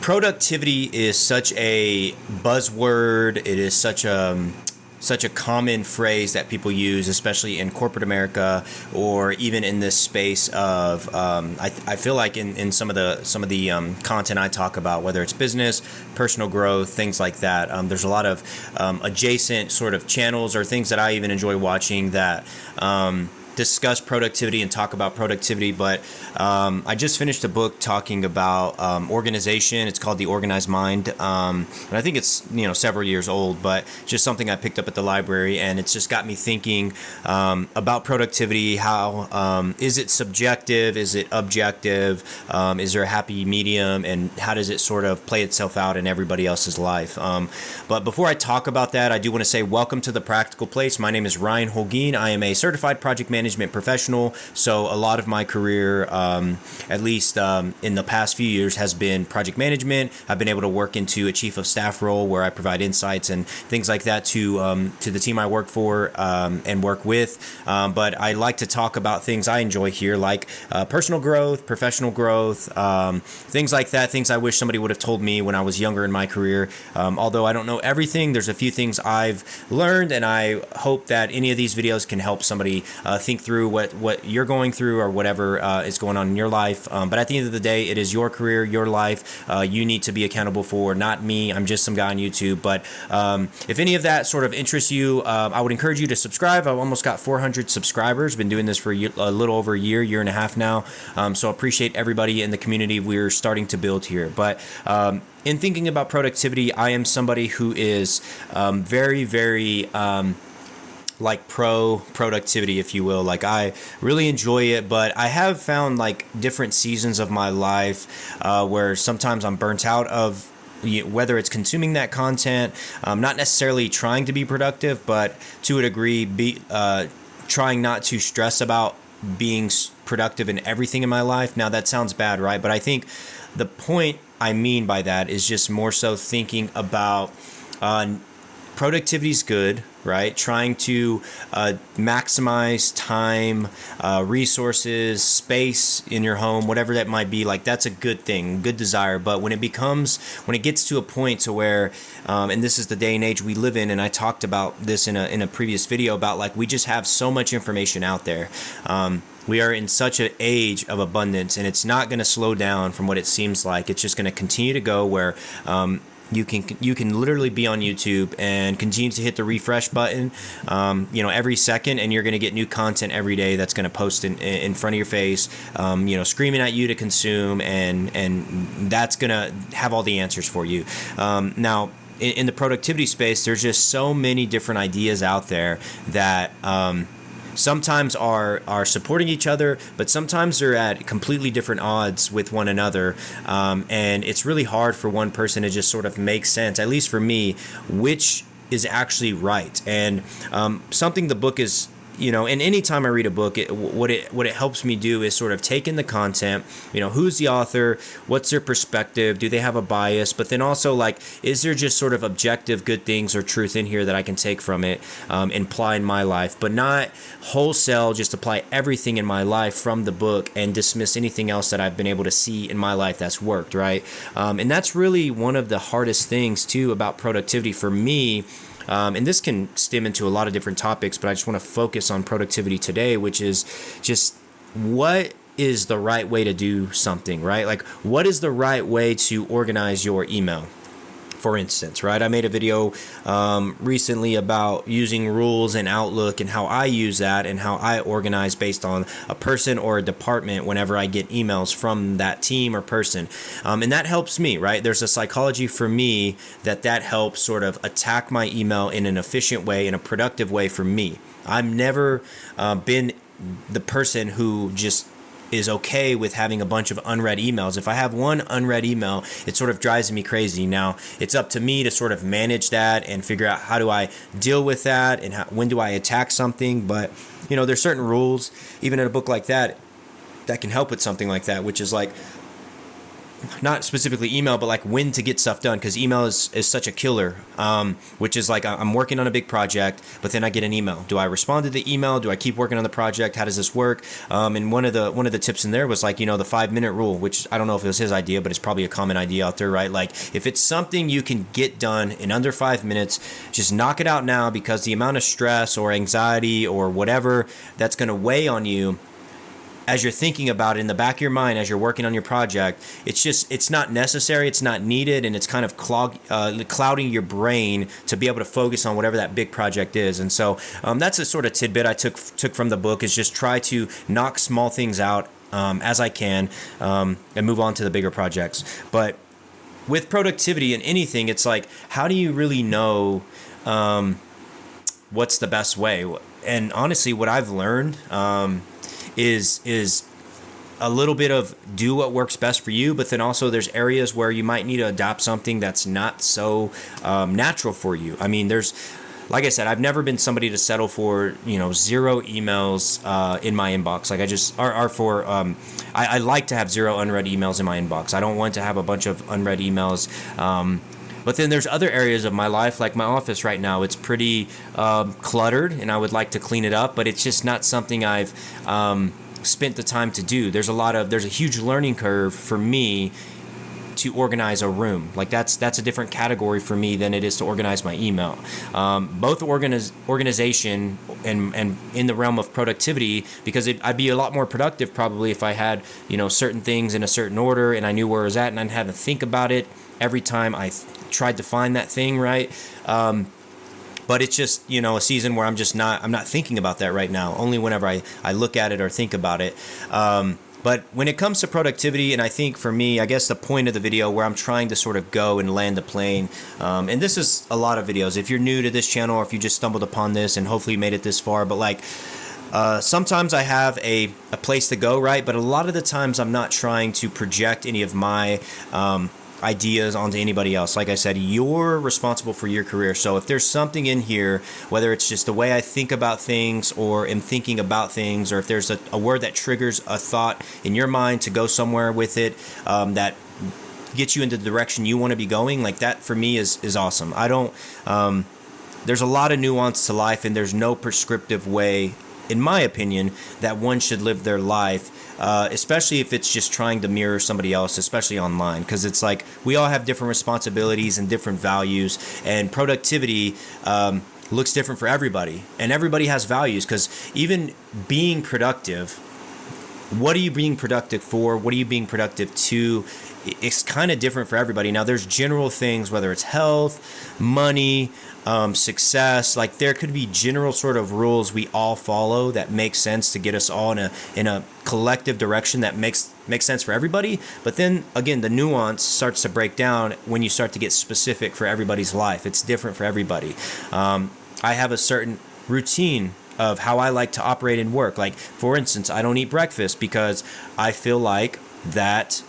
Productivity is such a buzzword. It is such a common phrase that people use, especially in corporate America, or even in this space of I feel like in some of the content I talk about, whether it's business, personal growth, things like that. There's a lot of adjacent sort of channels or things that I even enjoy watching that discuss productivity and talk about productivity. But I just finished a book talking about organization. It's called The Organized Mind, and I think it's several years old, but just something I picked up at the library, and it's just got me thinking about productivity. How is it subjective? Is it objective? Is there a happy medium? And how does it sort of play itself out in everybody else's life? But before I talk about that, I do want to say welcome to The Practical Place. My name is Ryan Holguin. I am a certified project management professional. So a lot of my career, at least in the past few years, has been project management. I've been able to work into a chief of staff role where I provide insights and things like that to the team I work for and work with. But I like to talk about things I enjoy here, like personal growth, professional growth, things like that, things I wish somebody would have told me when I was younger in my career. Although I don't know everything, there's a few things I've learned, and I hope that any of these videos can help somebody think through what you're going through or whatever is going on in your life. But at the end of the day, it is your career, your life. You need to be accountable for, not me. I'm just some guy on YouTube. But if any of that sort of interests you, I would encourage you to subscribe. I've almost got 400 subscribers. Been doing this for a little over a year and a half now. So I appreciate everybody in the community we're starting to build here. But in thinking about productivity, I am somebody who is very, very like pro productivity, if you will. Like, I really enjoy it, but I have found like different seasons of my life where sometimes I'm burnt out of whether it's consuming that content, not necessarily trying to be productive, but to a degree trying not to stress about being productive in everything in my life. Now that sounds bad, right? But I think the point I mean by that is just more so thinking about productivity is good, right? Trying to maximize time, resources, space in your home, whatever that might be, like that's a good thing, good desire. But when it gets to a point to where, and this is the day and age we live in, and I talked about this in a previous video about like we just have so much information out there. We are in such an age of abundance, and it's not going to slow down from what it seems like. It's just going to continue to go where you can literally be on YouTube and continue to hit the refresh button, every second, and you're going to get new content every day that's going to post in front of your face, screaming at you to consume, and that's going to have all the answers for you. Now, in the productivity space, there's just so many different ideas out there that sometimes are supporting each other, but sometimes they're at completely different odds with one another. And it's really hard for one person to just sort of make sense, at least for me, which is actually right. And something the book is, and anytime I read a book, what it helps me do is sort of take in the content, who's the author, what's their perspective, do they have a bias, but then also like, is there just sort of objective good things or truth in here that I can take from it and apply in my life, but not wholesale, just apply everything in my life from the book and dismiss anything else that I've been able to see in my life that's worked, right? And that's really one of the hardest things too about productivity for me. And this can stem into a lot of different topics, but I just want to focus on productivity today, which is just what is the right way to do something, right? Like, what is the right way to organize your email? For instance, right? I made a video recently about using rules in Outlook and how I use that and how I organize based on a person or a department whenever I get emails from that team or person. And that helps me, right? There's a psychology for me that helps sort of attack my email in an efficient way, in a productive way for me. I've never been the person who just is okay with having a bunch of unread emails. If I have one unread email, it sort of drives me crazy. Now, it's up to me to sort of manage that and figure out how do I deal with that and when do I attack something. But, there's certain rules, even in a book like that can help with something like that, which is like, not specifically email, but like when to get stuff done, because email is such a killer, which is like I'm working on a big project, but then I get an email. Do I respond to the email? Do I keep working on the project? How does this work? And one of the tips in there was like, the 5-minute rule, which I don't know if it was his idea, but it's probably a common idea out there, right? Like if it's something you can get done in under 5 minutes, just knock it out now, because the amount of stress or anxiety or whatever that's going to weigh on you as you're thinking about it in the back of your mind as you're working on your project, it's not necessary, it's not needed, and it's kind of clouding your brain to be able to focus on whatever that big project is. And so that's a sort of tidbit I took from the book, is just try to knock small things out as I can, and move on to the bigger projects. But with productivity and anything, it's like, how do you really know what's the best way? And honestly, what I've learned is a little bit of do what works best for you, but then also there's areas where you might need to adopt something that's not so natural for you. I mean, like I said, I've never been somebody to settle for 0 emails in my inbox. Like I like to have 0 unread emails in my inbox. I don't want to have a bunch of unread emails. But then there's other areas of my life, like my office right now. It's pretty cluttered, and I would like to clean it up, but it's just not something I've spent the time to do. There's a huge learning curve for me to organize a room. Like that's a different category for me than it is to organize my email. Both organization and in the realm of productivity, because I'd be a lot more productive probably if I had certain things in a certain order and I knew where it was at, and I didn't have to think about it every time I tried to find that thing, right? But it's just a season where I'm not thinking about that right now. Only whenever I look at it or think about it. But when it comes to productivity, and I think for me, I guess the point of the video where I'm trying to sort of go and land the plane, and this is a lot of videos. If you're new to this channel, or if you just stumbled upon this and hopefully made it this far, but like sometimes I have a place to go, right? But a lot of the times I'm not trying to project any of my ideas onto anybody else. Like I said, you're responsible for your career. So if there's something in here, whether it's just the way I think about things or am thinking about things, or if there's a word that triggers a thought in your mind to go somewhere with it, that gets you into the direction you want to be going, like that for me is awesome. There's a lot of nuance to life, and there's no prescriptive way, in my opinion, that one should live their life, especially if it's just trying to mirror somebody else, especially online, because it's like we all have different responsibilities and different values, and productivity looks different for everybody, and everybody has values, because even being productive, what are you being productive for? What are you being productive to? It's kind of different for everybody. Now, there's general things, whether it's health, money, success. Like there could be general sort of rules we all follow that make sense to get us all in a collective direction that makes sense for everybody. But then again, the nuance starts to break down when you start to get specific for everybody's life. It's different for everybody. I have a certain routine of how I like to operate and work. Like for instance, I don't eat breakfast because I feel like that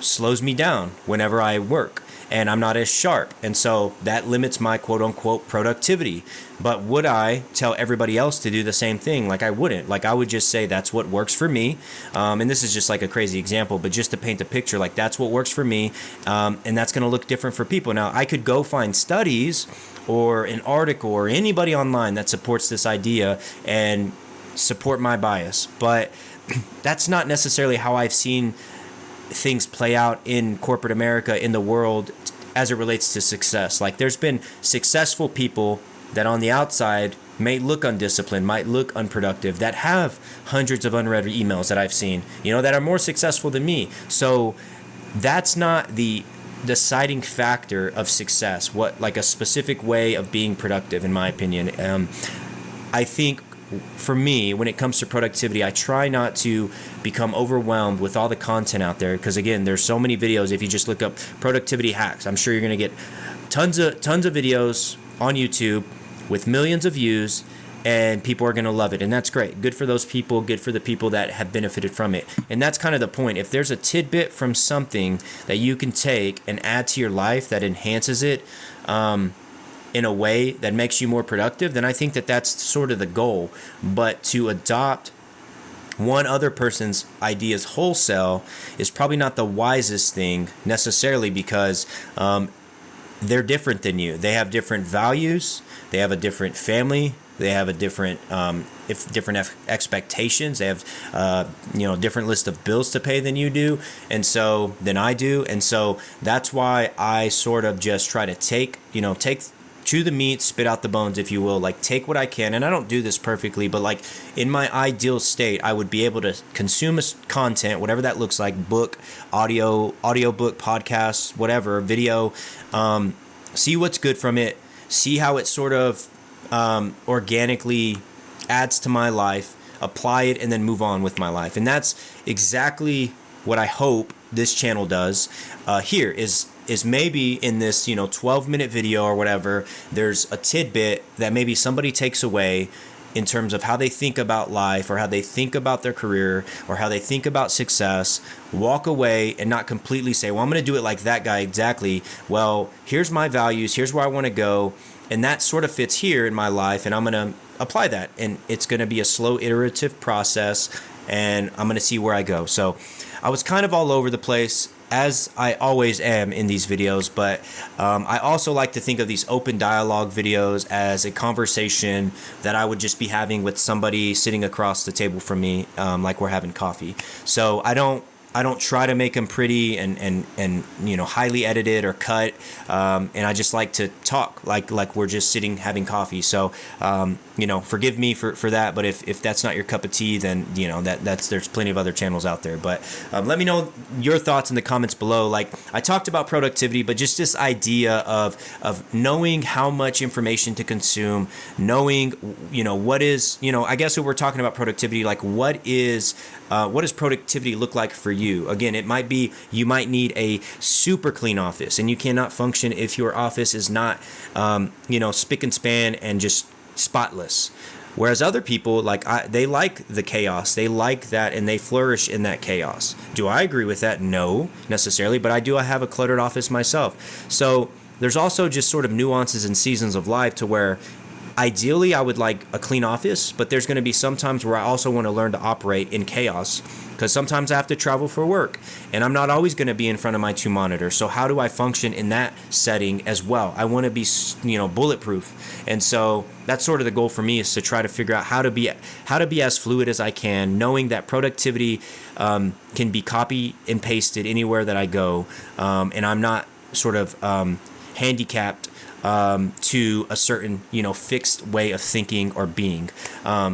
slows me down whenever I work, and I'm not as sharp, and so that limits my quote-unquote productivity. But would I tell everybody else to do the same thing? Like I wouldn't. Like I would just say that's what works for me, and this is just like a crazy example, but just to paint the picture, like that's what works for me, and that's going to look different for people. Now I could go find studies or an article or anybody online that supports this idea and support my bias, but that's not necessarily how I've seen things play out in corporate America, in the world, as it relates to success. Like there's been successful people that on the outside may look undisciplined, might look unproductive, that have hundreds of unread emails that I've seen, that are more successful than me. So that's not the deciding factor of success, like a specific way of being productive, in my opinion. I think for me, when it comes to productivity, I try not to become overwhelmed with all the content out there, because again, there's so many videos. If you just look up productivity hacks, I'm sure you're going to get tons of videos on YouTube with millions of views, and people are going to love it, and that's great. Good for those people, good for the people that have benefited from it. And that's kind of the point. If there's a tidbit from something that you can take and add to your life that enhances it, in a way that makes you more productive, then I think that that's sort of the goal. But to adopt one other person's ideas wholesale is probably not the wisest thing necessarily, because they're different than you. They have different values. They have a different family. They have a different expectations. They have different list of bills to pay than you do, and so than I do. And so that's why I sort of just try to take chew the meat, spit out the bones, if you will. Like, take what I can, and I don't do this perfectly, but like in my ideal state, I would be able to consume content, whatever that looks like, book, audio book, podcasts, whatever, video, see what's good from it, see how it sort of organically adds to my life, apply it, and then move on with my life. And that's exactly what I hope this channel does. Here is maybe in this 12-minute video or whatever, there's a tidbit that maybe somebody takes away in terms of how they think about life, or how they think about their career, or how they think about success. Walk away and not completely say, well, I'm going to do it like that guy exactly. Well, here's my values, here's where I want to go, and that sort of fits here in my life, and I'm going to apply that. And it's going to be a slow, iterative process, and I'm going to see where I go. So I was kind of all over the place, as I always am in these videos, but I also like to think of these open dialogue videos as a conversation that I would just be having with somebody sitting across the table from me, like we're having coffee. So I don't try to make them pretty and highly edited or cut, and I just like to talk like we're just sitting having coffee. So forgive me for that, but if that's not your cup of tea, then there's plenty of other channels out there. But let me know your thoughts in the comments below. Like, I talked about productivity, but just this idea of knowing how much information to consume, knowing what is, I guess if we're talking about productivity, like what does productivity look like for you? Again, it might be you might need a super clean office, and you cannot function if your office is not spick and span and just spotless. Whereas other people, they like the chaos, they like that, and they flourish in that chaos. Do I agree with that? No, necessarily, but I have a cluttered office myself. So there's also just sort of nuances and seasons of life to where ideally I would like a clean office, but there's going to be some times where I also want to learn to operate in chaos, because sometimes I have to travel for work, and I'm not always going to be in front of my 2 monitors. So how do I function in that setting as well? I want to be bulletproof, and so that's sort of the goal for me, is to try to figure out how to be as fluid as I can, knowing that productivity can be copy and pasted anywhere that I go, and I'm not sort of handicapped to a certain, fixed way of thinking or being.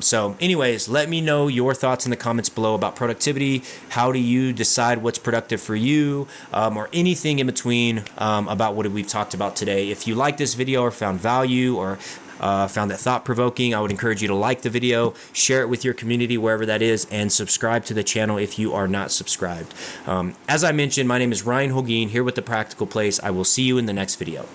So anyways, let me know your thoughts in the comments below about productivity. How do you decide what's productive for you, or anything in between, about what we've talked about today. If you like this video or found value, or found it thought-provoking, I would encourage you to like the video, share it with your community wherever that is, and subscribe to the channel if you are not subscribed. As I mentioned, my name is Ryan Holguin, here with The Practical Place. I will see you in the next video.